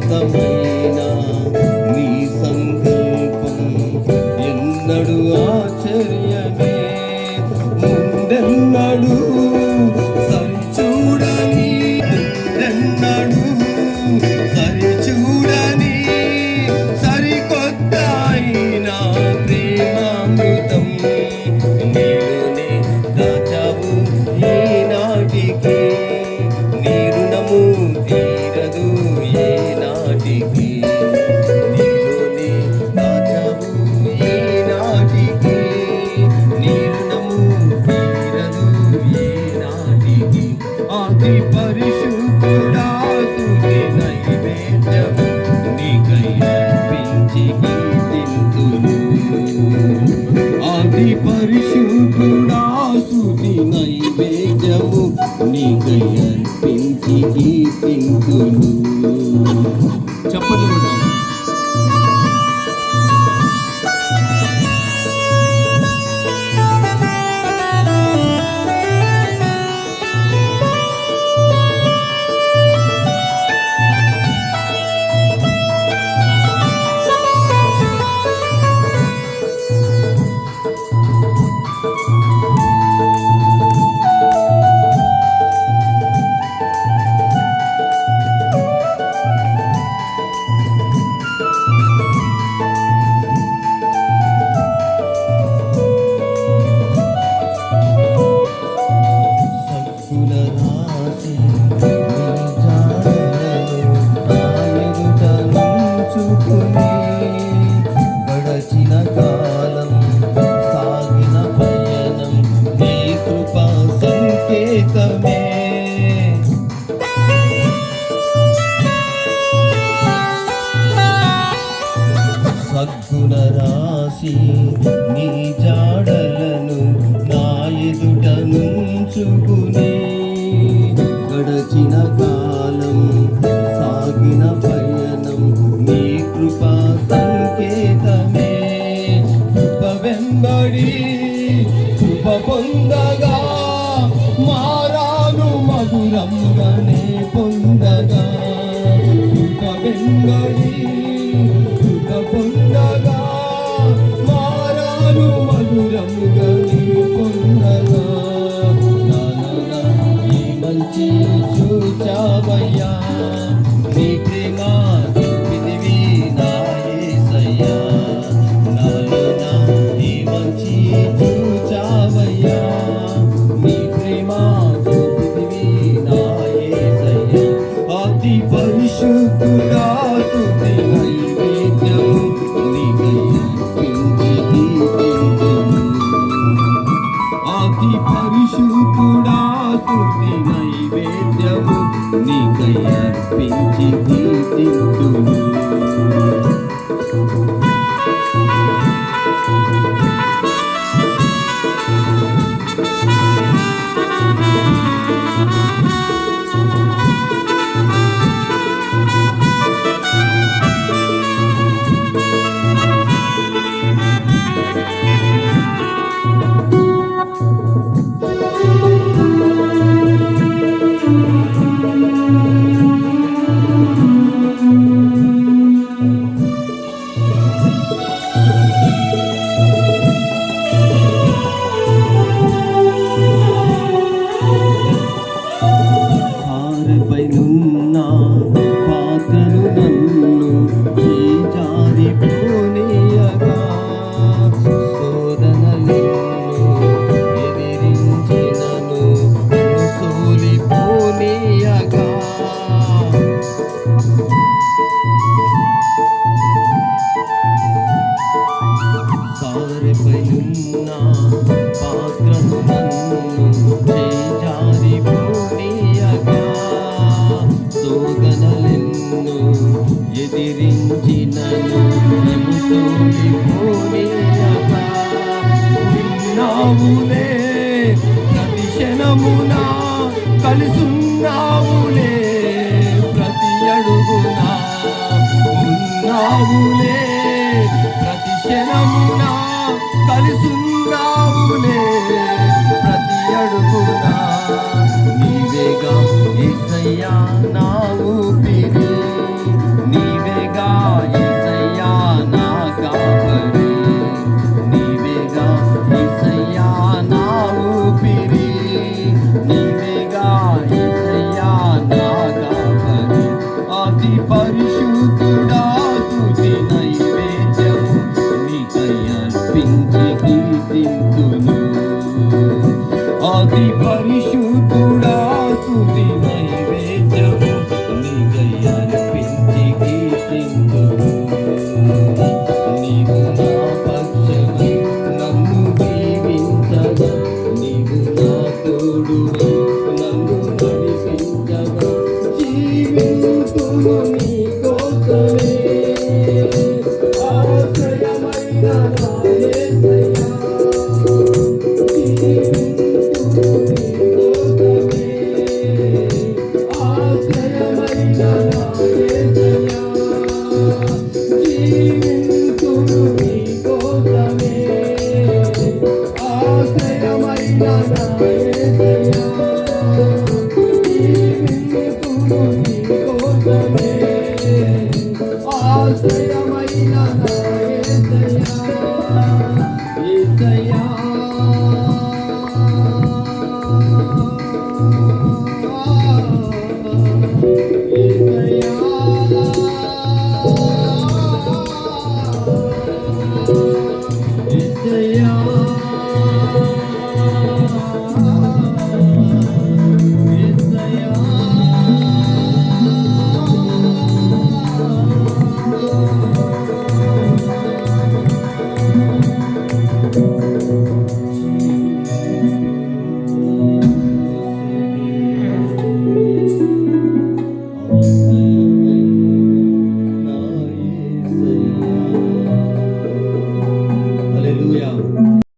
అనంతమైన నీ సంకల్పం ఎన్నడు ఆశ్చర్యమే. ముందెన్నడు సరిచూడని, ముందెన్నడు సరిచూడని సరికొత్త అయిన ప్రేమామృతం నీలోనే దాచావు ఈనాటికి. నీ రుణము తీరదు ఏనాటికి. నీలోనే దాచావు ఈనాటికి. నీ రుణము తీరదు ఏనాటికి. అతి పరిశుద్ధుడా స్తుతి నైవేద్యము నీకై అర్పించి కీర్తింతును. అతి పరిశుద్ధుడా స్తుతి నైవేద్యము నీకై అర్పించి కీర్తింతును. చెప్పండి. సద్గుణ రాశి నీ జాడలను నా ఎదుట నుంచుకుని గడచిన కాలం సాగిన పయనం నీ కృపా సంకేతమే. కృప వెంబడి కృప పొందగా మారాను మధురంగానే పొందగా. కృప వెంబడి కృప పొందగా మారాను మధురంగానే పొందగా. నానా ఈ మంచి చూచావయ్యా, నీ ప్రేమ చూపితివి నా యేసయ్యా. నానా ఈ మంచి చూచావయ్యా, నీ ప్రేమ చూపితివి నా యేసయ్యా. అతి పరిశుద్ధుడా స్తుతి నైవేద్యము నీకై అర్పించి కీర్తింతును. అతి పరిశుద్ధుడా స్తుతి నైవేద్యము నీకై అర్పించి కీర్తింతును. సారెపైనున్న పాత్రను నన్ను చేజారిపోనీయగా, శోధనలెన్నో ఎదిరించినను సోలిపోనీయగా. సారెపైనున్న పాత్రను నన్ను చేజారిపోనీయగా, శోధనలెన్నో ఎదిరించినను సోలిపోనీయగా. విన్నావులే ప్రతి క్షణమున, కలిసున్నావులే ప్రతి అడుగున. ఉన్నావులే ప్రతి క్షణమున,